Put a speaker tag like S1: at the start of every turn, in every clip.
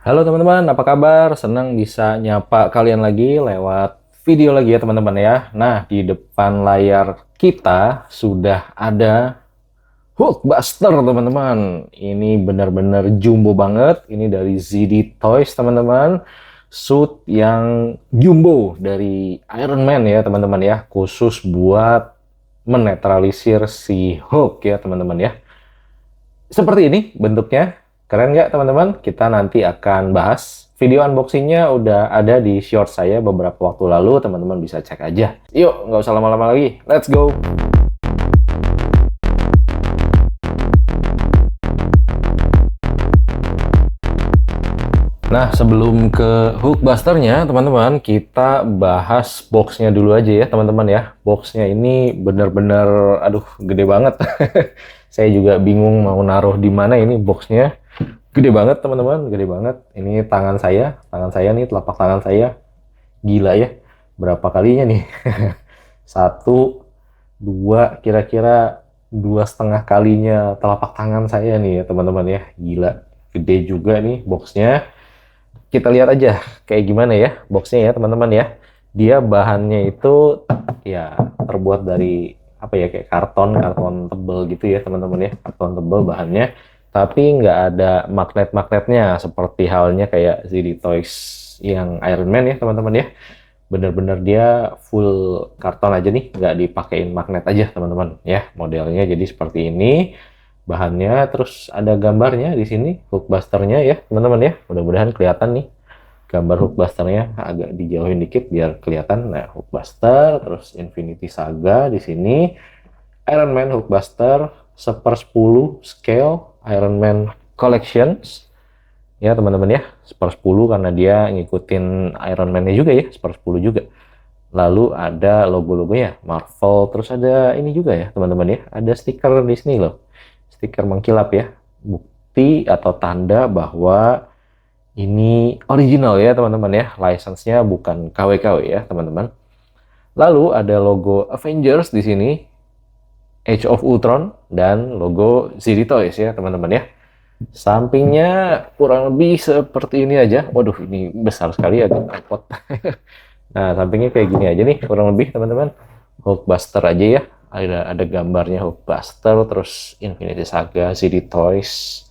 S1: Halo teman-teman, apa kabar? Senang bisa nyapa kalian lagi lewat video lagi ya teman-teman ya. Nah, di depan layar kita sudah ada Hulkbuster teman-teman. Ini benar-benar jumbo banget. Ini dari ZD Toys teman-teman. Suit yang jumbo dari Iron Man ya teman-teman ya. Khusus buat menetralisir si Hulk ya teman-teman ya. Seperti ini bentuknya. Keren nggak teman-teman? Kita nanti akan bahas. Video unboxingnya udah ada di short saya beberapa waktu lalu. Teman-teman bisa cek aja. Yuk, nggak usah lama-lama lagi. Let's go! Nah, sebelum ke Hulkbuster-nya, teman-teman, kita bahas box-nya dulu aja ya, teman-teman ya. Box-nya ini bener-bener, aduh, gede banget. Saya juga bingung mau naruh di mana ini box-nya. Gede banget, teman-teman, gede banget. Ini tangan saya nih, telapak tangan saya. Gila ya, berapa kalinya nih? Satu, dua, kira-kira 2,5 kalinya telapak tangan saya nih ya, teman-teman ya. Gila, gede juga nih box-nya. Kita lihat aja kayak gimana ya boxnya ya teman-teman ya. Dia bahannya itu ya terbuat dari apa ya, kayak karton tebel gitu ya teman-teman ya, karton tebel bahannya, tapi nggak ada magnet-magnetnya seperti halnya kayak ZD Toys yang Iron Man ya teman-teman ya. Bener-bener dia full karton aja nih, nggak dipakein magnet aja teman-teman ya. Modelnya jadi seperti ini bahannya, terus ada gambarnya di sini, Hulkbuster-nya ya teman-teman ya. Mudah-mudahan kelihatan nih gambar Hulkbuster-nya, agak dijauhin dikit biar kelihatan. Nah, Hulkbuster, terus Infinity Saga di sini, Iron Man Hulkbuster 1/10 scale Iron Man Collections ya teman-teman ya. 1/10 karena dia ngikutin Iron Man-nya juga ya, 1/10 juga. Lalu ada logo-logonya Marvel, terus ada ini juga ya teman-teman ya, ada stiker di sini loh, stiker mengkilap ya, bukti atau tanda bahwa ini original ya teman-teman ya, license-nya bukan KW-KW ya teman-teman. Lalu ada logo Avengers di sini, Age of Ultron, dan logo ZD Toys ya teman-teman ya. Sampingnya kurang lebih seperti ini aja. Waduh, ini besar sekali, agak repot. Nah, sampingnya kayak gini aja nih kurang lebih teman-teman. Hulkbuster aja ya. Ada gambarnya Hulkbuster, terus Infinity Saga, ZD Toys.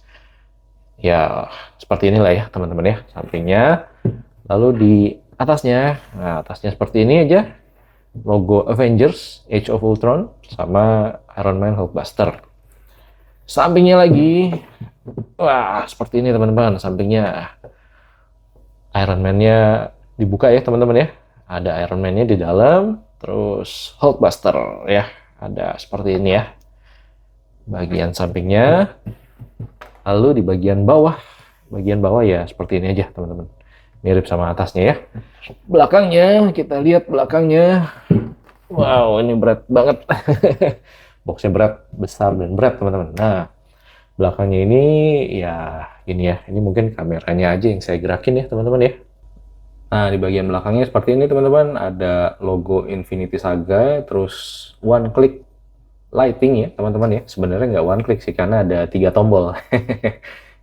S1: Ya, seperti inilah ya teman-teman ya sampingnya. Lalu di atasnya, nah atasnya seperti ini aja. Logo Avengers, Age of Ultron, sama Iron Man Hulkbuster. Sampingnya lagi, wah seperti ini teman-teman. Sampingnya Iron Man-nya dibuka ya teman-teman ya. Ada Iron Man-nya di dalam, terus Hulkbuster ya. Ada seperti ini ya. Bagian sampingnya. Lalu di bagian bawah ya seperti ini aja teman-teman. Mirip sama atasnya ya. Belakangnya, kita lihat belakangnya. Wow, ini berat banget. Boxnya berat, besar dan berat teman-teman. Nah, belakangnya ini ya ini ya. Ini mungkin kameranya aja yang saya gerakin ya teman-teman ya. Nah, di bagian belakangnya seperti ini teman-teman. Ada logo Infinity Saga, terus one click lighting ya teman-teman ya. Sebenarnya nggak one click sih karena ada 3 tombol.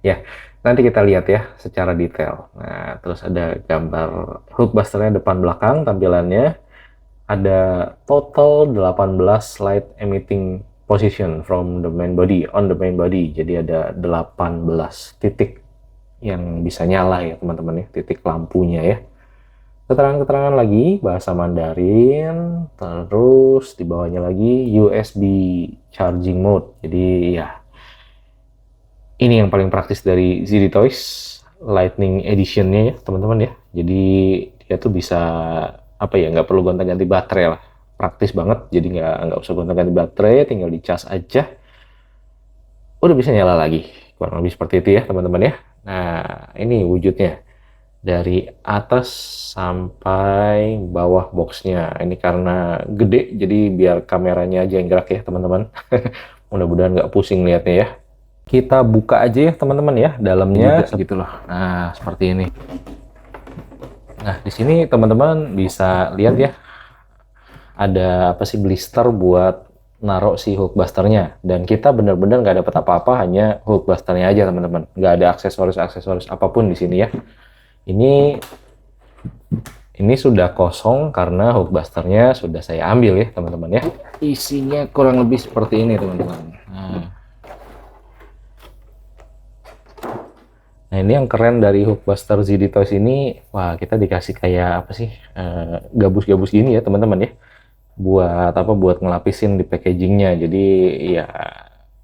S1: Ya, nanti kita lihat ya secara detail. Nah, terus ada gambar Hulkbuster-nya depan belakang tampilannya. Ada total 18 light emitting position from the main body, on the main body. Jadi ada 18 titik yang bisa nyala ya teman-teman ya, titik lampunya ya. Keterangan-keterangan lagi bahasa Mandarin, terus di bawahnya lagi USB charging mode. Jadi ya, ini yang paling praktis dari ZD Toys Lightning Edition-nya ya teman-teman ya. Jadi dia tuh bisa apa ya, nggak perlu gonta-ganti baterai lah. Praktis banget, jadi nggak usah gonta-ganti baterai, tinggal dicas aja. Udah bisa nyala lagi. Kurang lebih seperti itu ya teman-teman ya. Nah, ini wujudnya. Dari atas sampai bawah boxnya. Ini karena gede, jadi biar kameranya aja yang gerak ya teman-teman. Mudah-mudahan nggak pusing lihatnya ya. Kita buka aja ya teman-teman ya dalamnya gitu loh. Nah, seperti ini. Nah, di sini teman-teman bisa lihat ya. Ada apa sih, blister buat naruh si Hulkbusternya. Dan kita bener-bener nggak dapat apa-apa, hanya Hulkbusternya aja teman-teman. Nggak ada aksesoris-aksesoris apapun di sini ya. Ini sudah kosong karena Hulkbusternya sudah saya ambil ya teman-teman ya. Isinya kurang lebih seperti ini teman-teman. Nah ini yang keren dari Hulkbuster ZD Toys ini, wah kita dikasih kayak apa sih, gabus-gabus gini ya teman-teman ya, buat apa, buat ngelapisin di packagingnya, jadi ya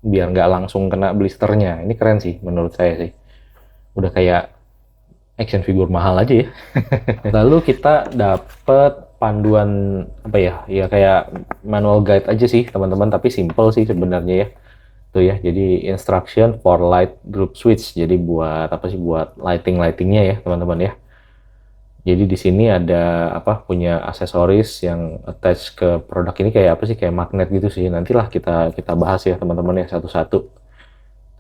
S1: biar nggak langsung kena blisternya. Ini keren sih menurut saya sih, udah kayak action figure mahal aja ya. Lalu kita dapet panduan apa ya, ya kayak manual guide aja sih teman-teman, tapi simple sih sebenarnya ya. Tuh ya, jadi instruction for light group switch. Jadi buat apa sih, buat lightingnya ya teman-teman ya. Jadi di sini ada apa, punya aksesoris yang attach ke produk ini kayak apa sih, kayak magnet gitu sih. Nantilah kita bahas ya teman-teman ya satu-satu.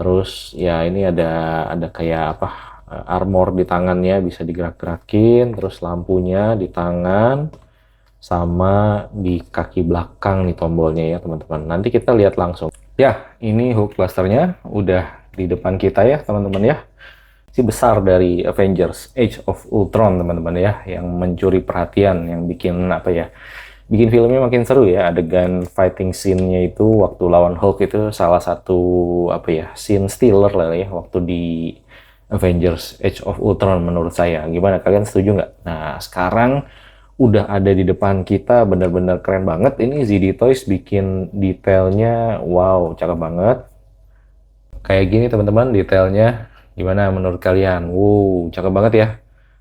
S1: Terus ya ini ada kayak apa, armor di tangannya bisa digerak-gerakin, terus lampunya di tangan sama di kaki belakang nih tombolnya ya teman-teman. Nanti kita lihat langsung. Ya, ini Hulkbusternya udah di depan kita ya teman-teman ya. Si besar dari Avengers Age of Ultron teman-teman ya, yang mencuri perhatian, yang bikin apa ya, bikin filmnya makin seru ya. Adegan fighting scene-nya itu waktu lawan Hulk itu salah satu apa ya, scene stealer lah ya waktu di Avengers Age of Ultron menurut saya. Gimana, kalian setuju nggak? Nah sekarang udah ada di depan kita, bener-bener keren banget. Ini ZD Toys bikin detailnya, wow, cakep banget. Kayak gini teman-teman detailnya. Gimana menurut kalian? Wow, cakep banget ya.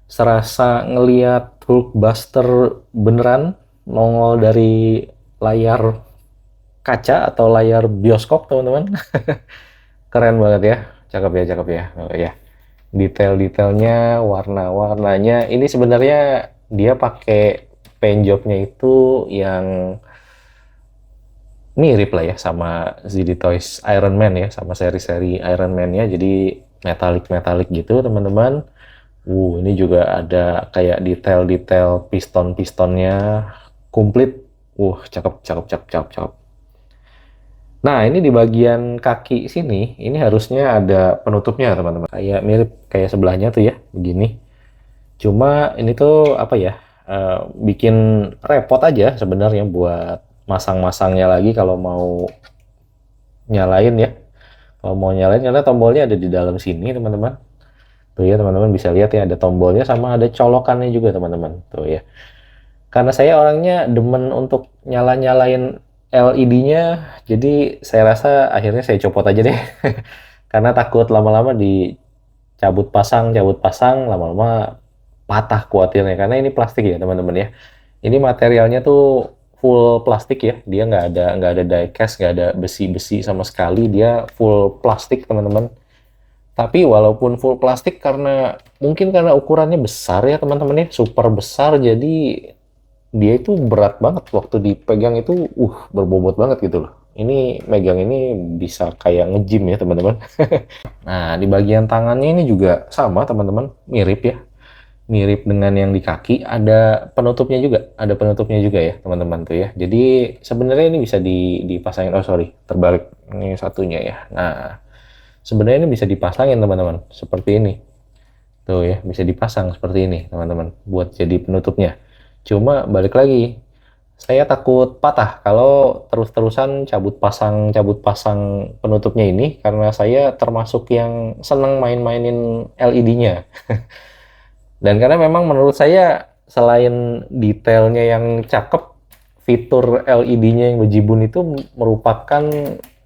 S1: Serasa ngeliat Hulkbuster beneran nongol dari layar kaca atau layar bioskop teman-teman. Keren banget ya. Cakep ya, cakep ya. Oh, ya. Detail-detailnya, warna-warnanya. Ini sebenarnya dia pakai paint jobnya itu yang mirip lah ya sama ZD Toys Iron Man ya, sama seri-seri Iron Man-nya. Jadi metalik-metalik gitu teman-teman. Ini juga ada kayak detail-detail piston-pistonnya komplit. Cakep, cakep, cakep, cakep, cakep. Nah, ini di bagian kaki sini, ini harusnya ada penutupnya teman-teman. Kayak mirip kayak sebelahnya tuh ya, begini. Cuma ini tuh apa ya, bikin repot aja sebenarnya buat masang-masangnya lagi kalau mau nyalain ya. Kalau mau nyalain, karena tombolnya ada di dalam sini teman-teman. Tuh ya teman-teman bisa lihat ya, ada tombolnya sama ada colokannya juga teman-teman. Tuh ya. Karena saya orangnya demen untuk nyala-nyalain LED-nya, jadi saya rasa akhirnya saya copot aja deh. Karena takut lama-lama cabut pasang, lama-lama patah kuatirnya. Karena ini plastik ya teman-teman ya. Ini materialnya tuh full plastik ya. Dia nggak ada die-cast, nggak ada besi-besi sama sekali. Dia full plastik teman-teman. Tapi walaupun full plastik, mungkin karena ukurannya besar ya teman-teman ya, super besar, jadi dia itu berat banget waktu dipegang itu, berbobot banget gitu loh. Ini megang ini bisa kayak nge-gym ya teman-teman. Nah di bagian tangannya ini juga sama teman-teman, mirip ya, mirip dengan yang di kaki. Ada penutupnya juga ya teman-teman tuh ya. Jadi sebenarnya ini bisa dipasangin, oh sorry terbalik, ini satunya ya. Nah sebenarnya ini bisa dipasangin teman-teman, seperti ini. Tuh ya, bisa dipasang seperti ini teman-teman, buat jadi penutupnya. Cuma balik lagi, saya takut patah kalau terus-terusan cabut pasang penutupnya ini, karena saya termasuk yang seneng main-mainin LED-nya. Dan karena memang menurut saya selain detailnya yang cakep, fitur LED-nya yang bejibun itu merupakan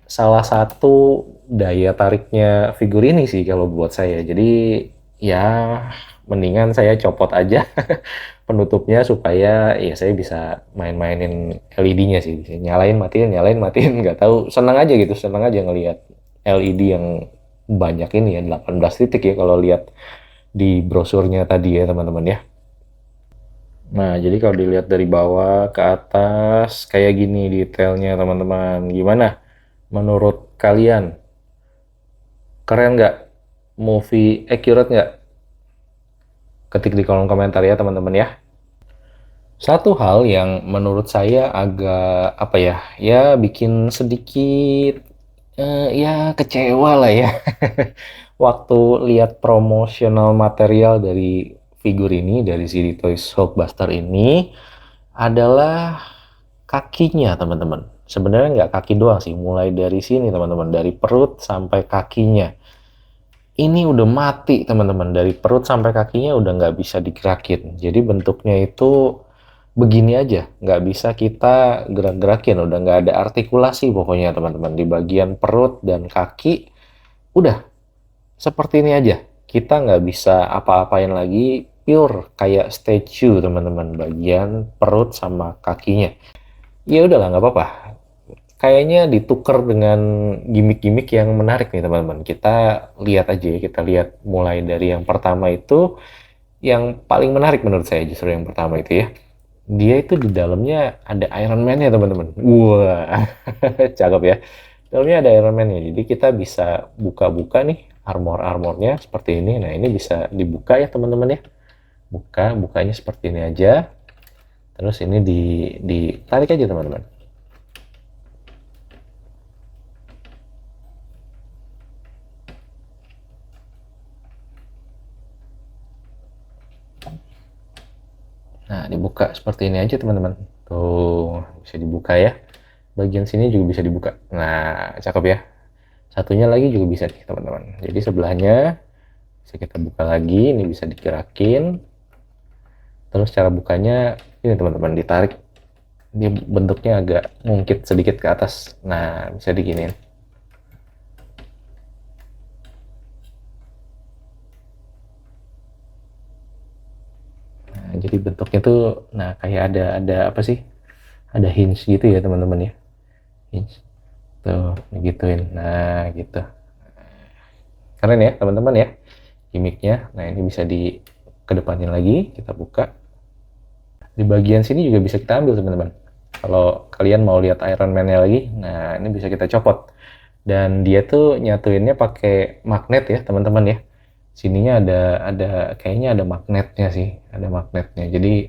S1: salah satu daya tariknya figur ini sih kalau buat saya. Jadi ya mendingan saya copot aja penutupnya supaya ya saya bisa main-mainin LED-nya sih. Bisa nyalain matiin, nggak tahu, senang aja gitu, senang aja ngelihat LED yang banyak ini ya, 18 titik ya kalau lihat di brosurnya tadi ya teman-teman ya. Nah, jadi kalau dilihat dari bawah ke atas kayak gini detailnya teman-teman. Gimana menurut kalian? Keren nggak? Movie accurate nggak? Ketik di kolom komentar ya teman-teman ya. Satu hal yang menurut saya agak apa ya, ya bikin sedikit ya kecewa lah ya. Waktu lihat promosional material dari figur ini, dari CD Toys Hulkbuster ini adalah kakinya, teman-teman. Sebenarnya nggak kaki doang sih, mulai dari sini teman-teman, dari perut sampai kakinya. Ini udah mati teman-teman, dari perut sampai kakinya udah nggak bisa digerakin. Jadi bentuknya itu begini aja, nggak bisa kita gerak-gerakin, udah nggak ada artikulasi pokoknya teman-teman. Di bagian perut dan kaki, udah seperti ini aja. Kita nggak bisa apa-apain lagi, pure kayak statue teman-teman, bagian perut sama kakinya. Ya udahlah, nggak apa-apa. Kayaknya ditukar dengan gimmick-gimmick yang menarik nih teman-teman. Kita lihat aja ya, kita lihat mulai dari yang pertama itu, yang paling menarik menurut saya justru yang pertama itu ya. Dia itu di dalamnya ada Iron Man-nya teman-teman. Wah, cakep ya. Dalamnya ada Iron Man-nya, jadi kita bisa buka-buka nih armor-armornya seperti ini. Nah ini bisa dibuka ya teman-teman ya. Bukanya seperti ini aja. Terus ini ditarik aja teman-teman. Nah, dibuka seperti ini aja teman-teman. Tuh, bisa dibuka ya. Bagian sini juga bisa dibuka. Nah, cakep ya. Satunya lagi juga bisa nih teman-teman. Jadi sebelahnya bisa kita buka lagi, ini bisa digerakin. Terus cara bukanya ini teman-teman, ditarik. Dia bentuknya agak ngungkit sedikit ke atas. Nah, bisa diginiin. Nah, jadi bentuknya tuh, nah kayak ada apa sih? Ada hinge gitu ya teman-teman ya. Hinge. Tuh, gituin. Nah, gitu. Keren ya teman-teman ya, gimmicknya. Nah ini bisa di kedepanin lagi, kita buka. Di bagian sini juga bisa kita ambil teman-teman. Kalau kalian mau lihat Iron Man-nya lagi, nah ini bisa kita copot. Dan dia tuh nyatuinnya pakai magnet ya teman-teman ya. Sininya ada kayaknya ada magnetnya sih, ada magnetnya. Jadi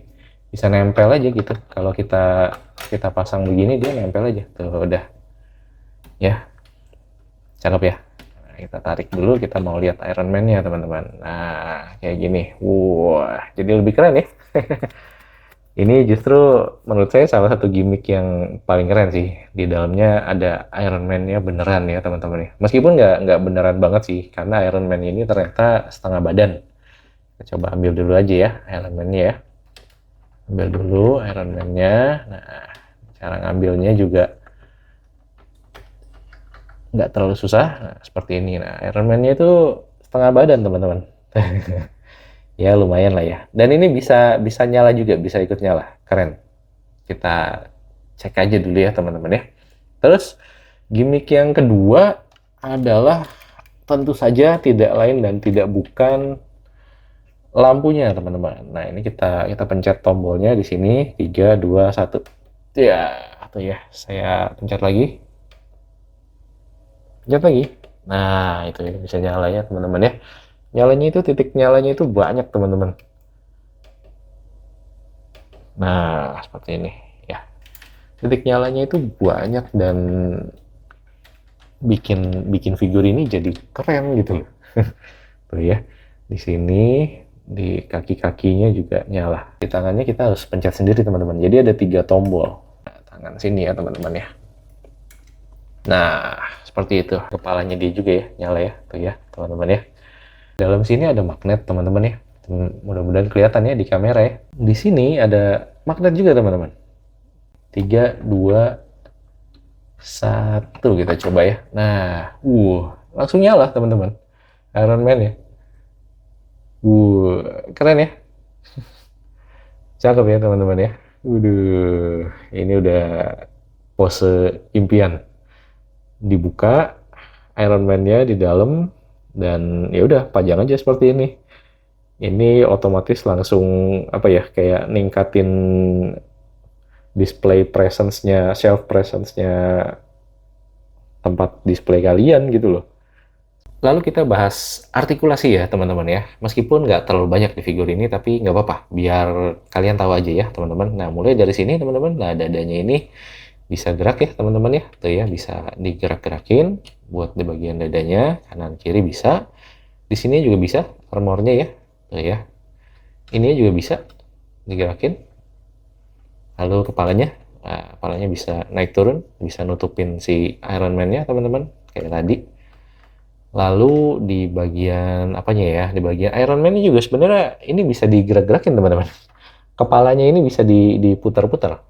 S1: bisa nempel aja gitu. Kalau kita kita pasang begini dia nempel aja. Tuh udah ya, cakep ya. Nah, kita tarik dulu, kita mau lihat Iron Man-nya teman-teman. Nah kayak gini. Wah, jadi lebih keren ya. Ini justru menurut saya salah satu gimmick yang paling keren sih. Di dalamnya ada Iron Man-nya beneran ya teman-teman ya. Meskipun nggak beneran banget sih, karena Iron Man ini ternyata setengah badan. Kita coba ambil dulu aja ya Iron Man-nya ya. Ambil dulu Iron Man-nya. Nah, cara ngambilnya juga nggak terlalu susah. Nah, seperti ini. Nah, Iron Man-nya itu setengah badan teman-teman. Ya lumayan lah ya. Dan ini bisa bisa nyala juga, bisa ikut nyala. Keren. Kita cek aja dulu ya teman-teman ya. Terus gimmick yang kedua adalah tentu saja tidak lain dan tidak bukan lampunya teman-teman. Nah ini kita pencet tombolnya di sini, 3, 2, 1. Ya, atau ya saya pencet lagi. Pencet lagi. Nah itu ya, bisa nyala ya teman-teman ya. Nyalanya itu, titik nyalanya itu banyak teman-teman. Nah seperti ini ya. Titik nyalanya itu banyak dan bikin bikin figur ini jadi keren gitu loh. Tuh ya, di sini di kaki-kakinya juga nyala. Di tangannya kita harus pencet sendiri teman-teman. Jadi ada 3 tombol. Nah, tangan sini ya teman-teman ya. Nah seperti itu. Kepalanya dia juga ya nyala ya, tuh ya teman-teman ya. Dalam sini ada magnet teman-teman ya. Mudah-mudahan kelihatan ya di kamera ya. Di sini ada magnet juga teman-teman. 3, 2, 1 kita coba ya. Nah, langsung nyala teman-teman. Iron Man ya. Keren ya. Cakep ya teman-teman ya. Ini udah pose impian. Dibuka Iron Man-nya di dalam dan ya udah pajang aja seperti ini. Ini otomatis langsung apa ya, kayak ningkatin display presence-nya, shelf presence-nya tempat display kalian gitu loh. Lalu kita bahas artikulasi ya teman-teman ya. Meskipun nggak terlalu banyak di figur ini, tapi nggak apa-apa. Biar kalian tahu aja ya teman-teman. Nah mulai dari sini teman-teman. Nah dadanya ini bisa gerak ya teman-teman ya. Tuh ya bisa digerak-gerakin buat di bagian dadanya. Kanan kiri bisa. Di sini juga bisa armornya ya. Tuh ya. Ini juga bisa digerakin. Lalu kepalanya. Nah, kepalanya bisa naik turun. Bisa nutupin si Iron Man-nya teman-teman. Kayak tadi. Lalu di bagian apanya ya, di bagian Iron Man ini juga sebenarnya ini bisa digerak-gerakin teman-teman. Kepalanya ini bisa diputar-putar,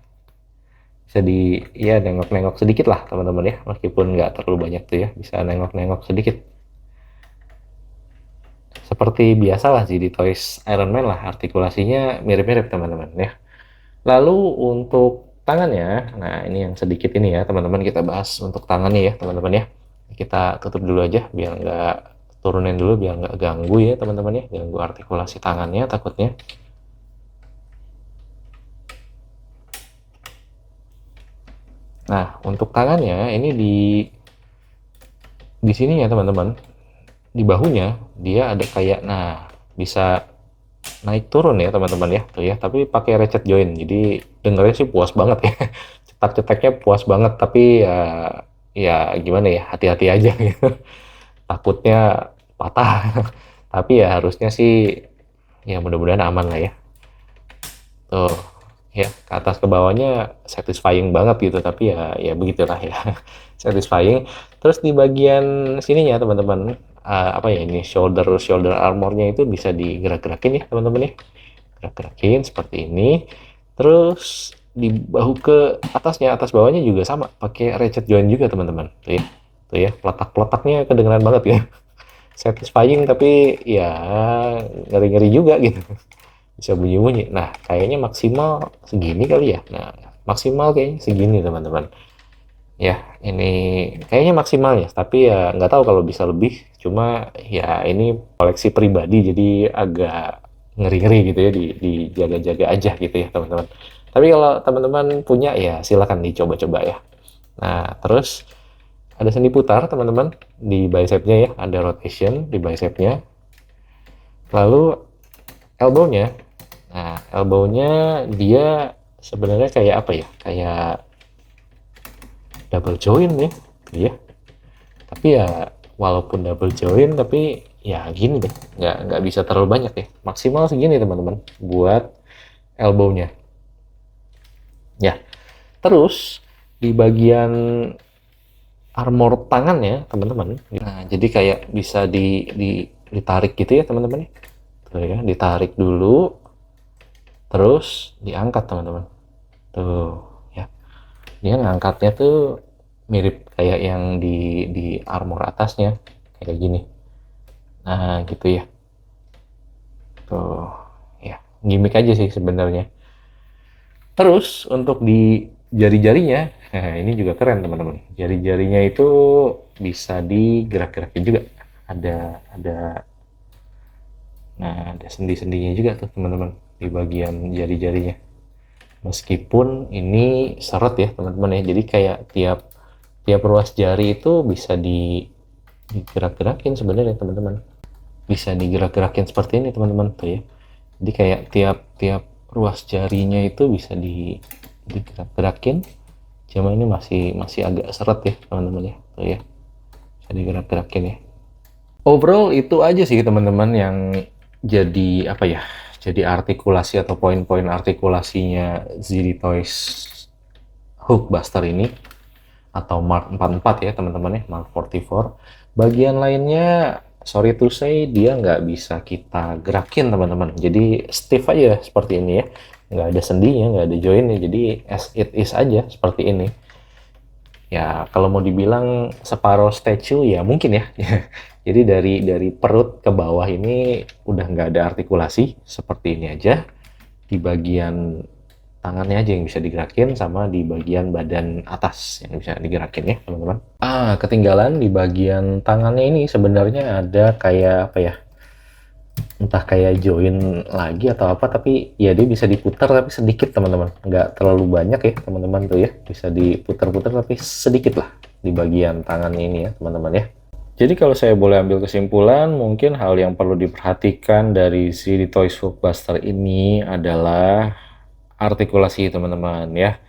S1: bisa ya nengok-nengok sedikit lah teman-teman ya, meskipun nggak terlalu banyak tuh ya, bisa nengok-nengok sedikit. Seperti biasa lah sih di Toys Iron Man lah, artikulasinya mirip-mirip teman-teman ya. Lalu untuk tangannya, nah ini yang sedikit ini ya teman-teman, kita bahas untuk tangannya ya teman-teman ya. Kita tutup dulu aja biar nggak, turunin dulu biar nggak ganggu ya teman-teman ya, ganggu artikulasi tangannya takutnya. Nah untuk tangannya ini di sini ya teman-teman, di bahunya dia ada kayak, nah bisa naik turun ya teman-teman ya tuh ya, tapi pakai ratchet joint, jadi dengernya sih puas banget ya. Cetak-cetaknya puas banget, tapi ya gimana ya, hati-hati aja gitu. Takutnya patah. Tapi ya harusnya sih ya mudah-mudahan aman lah ya. Tuh ya, ke atas ke bawahnya satisfying banget gitu, tapi ya begitulah ya. Satisfying. Terus di bagian sininya teman-teman, apa ya ini, shoulder shoulder armornya itu bisa digerak-gerakin ya teman-teman ya. Gerak-gerakin seperti ini. Terus di bahu ke atasnya, atas bawahnya juga sama, pakai ratchet joint juga teman-teman. Tuh ya. Tuh ya, peletak-peletaknya kedengeran banget ya. Satisfying tapi ya ngeri-ngeri juga gitu. Bisa bunyi-bunyi. Nah, kayaknya maksimal segini kali ya. Nah, maksimal kayaknya segini teman-teman. Ya, ini kayaknya maksimal ya. Tapi ya nggak tahu kalau bisa lebih. Cuma ya ini koleksi pribadi jadi agak ngeri-ngeri gitu ya, dijaga-jaga aja gitu ya teman-teman. Tapi kalau teman-teman punya ya silakan dicoba-coba ya. Nah, terus ada sendi putar teman-teman di bicepnya ya, ada rotation di bicepnya. Lalu elbownya, nah elbownya dia sebenarnya kayak apa ya, kayak double joint ya, iya. Tapi ya walaupun double joint tapi ya gini deh, nggak bisa terlalu banyak ya, maksimal segini teman-teman buat elbownya ya. Terus di bagian armor tangannya teman-teman, nah jadi kayak bisa ditarik gitu ya teman-teman ya. Tuh ya, ditarik dulu terus diangkat teman-teman. Tuh ya, dia ngangkatnya tuh mirip kayak yang di armor atasnya kayak gini. Nah gitu ya. Tuh ya, gimmick aja sih sebenarnya. Terus untuk di jari-jarinya, nah ini juga keren teman-teman. Jari-jarinya itu bisa digerak-gerakin juga. Ada nah ada sendi-sendinya juga tuh teman-teman di bagian jari-jarinya. Meskipun ini seret ya teman-teman ya. Jadi kayak tiap tiap ruas jari itu bisa digerak-gerakin sebenarnya teman-teman. Bisa digerak-gerakin seperti ini teman-teman tuh ya. Jadi kayak tiap ruas jarinya itu bisa digerak-gerakin. Cuma ini masih agak seret ya teman-teman ya. Tuh ya. Bisa digerak-gerakin ya. Overall itu aja sih teman-teman yang jadi apa ya? Jadi artikulasi atau poin-poin artikulasinya ZD Toys Hulkbuster ini atau Mark 44 ya teman-teman ya, Mark 44. Bagian lainnya sorry to say dia nggak bisa kita gerakin teman-teman. Jadi stiff aja seperti ini ya. Nggak ada sendinya, nggak ada joinnya. Jadi as it is aja seperti ini. Ya kalau mau dibilang separuh statue ya mungkin ya. Jadi dari perut ke bawah ini udah nggak ada artikulasi, seperti ini aja. Di bagian tangannya aja yang bisa digerakin, sama di bagian badan atas yang bisa digerakin ya teman-teman. Ketinggalan di bagian tangannya ini sebenarnya ada kayak apa ya, entah kayak join lagi atau apa, tapi ya dia bisa diputar tapi sedikit teman-teman, nggak terlalu banyak ya teman-teman tuh ya, bisa diputar-putar tapi sedikit lah di bagian tangannya ini ya teman-teman ya. Jadi kalau saya boleh ambil kesimpulan, mungkin hal yang perlu diperhatikan dari si Toys Hulkbuster ini adalah artikulasi teman-teman ya.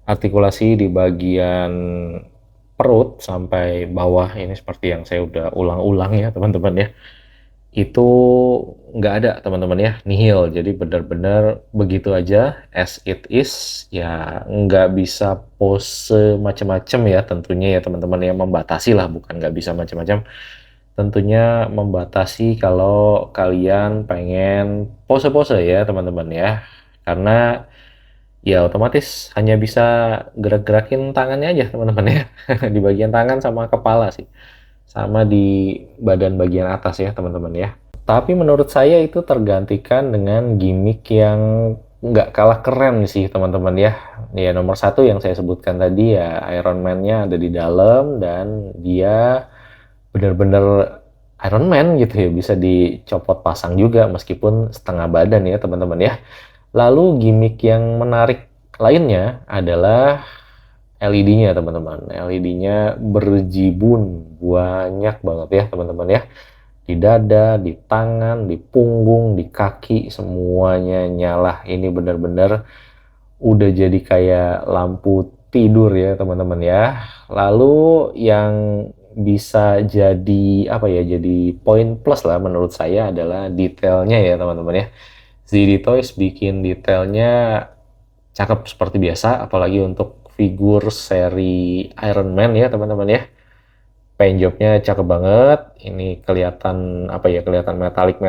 S1: Artikulasi di bagian perut sampai bawah ini seperti yang saya udah ulang-ulang ya teman-teman ya. Itu nggak ada teman-teman ya, nihil. Jadi benar-benar begitu aja, as it is, ya nggak bisa pose macam-macam ya tentunya ya teman-teman ya, membatasi lah, bukan nggak bisa macam-macam. Tentunya membatasi kalau kalian pengen pose-pose ya teman-teman ya. Karena ya otomatis hanya bisa gerak-gerakin tangannya aja teman-teman ya. Di bagian tangan sama kepala sih. Sama di badan bagian atas ya teman-teman ya. Tapi menurut saya itu tergantikan dengan gimmick yang nggak kalah keren sih teman-teman ya. Ya nomor satu yang saya sebutkan tadi ya Iron Man-nya ada di dalam dan dia bener-bener Iron Man gitu ya, bisa dicopot pasang juga meskipun setengah badan ya teman-teman ya. Lalu gimmick yang menarik lainnya adalah LED-nya teman-teman. LED-nya berjibun banyak banget ya teman-teman ya. Di dada, di tangan, di punggung, di kaki, semuanya nyala. Ini benar-benar udah jadi kayak lampu tidur ya teman-teman ya. Lalu yang bisa jadi apa ya, jadi poin plus lah menurut saya adalah detailnya ya teman-teman ya. ZD Toys bikin detailnya cakep seperti biasa, apalagi untuk figur seri Iron Man ya teman-teman ya. Paint jobnya cakep banget. Ini kelihatan apa ya, kelihatan metalik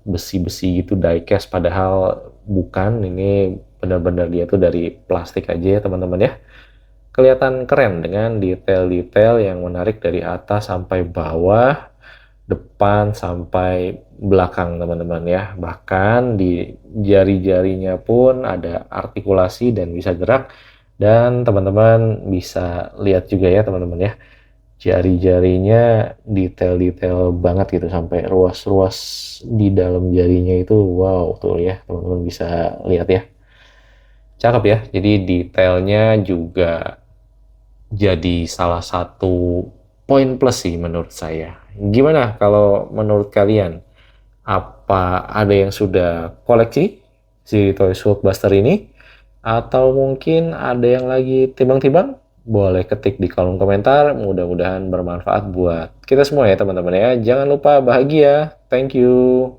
S1: besi-besi gitu, diecast, padahal bukan. Ini benar-benar dia tuh dari plastik aja ya teman-teman ya. Kelihatan keren dengan detail-detail yang menarik dari atas sampai bawah, depan sampai belakang teman-teman ya. Bahkan di jari-jarinya pun ada artikulasi dan bisa gerak. Dan teman-teman bisa lihat juga ya teman-teman ya, jari-jarinya detail-detail banget gitu, sampai ruas-ruas di dalam jarinya itu wow tuh ya teman-teman bisa lihat ya, cakep ya. Jadi detailnya juga jadi salah satu poin plus sih menurut saya. Gimana kalau menurut kalian? Apa ada yang sudah koleksi si Toys Hulkbuster ini? Atau mungkin ada yang lagi timbang-timbang? Boleh ketik di kolom komentar. Mudah-mudahan bermanfaat buat kita semua ya teman-teman ya. Jangan lupa bahagia. Thank you.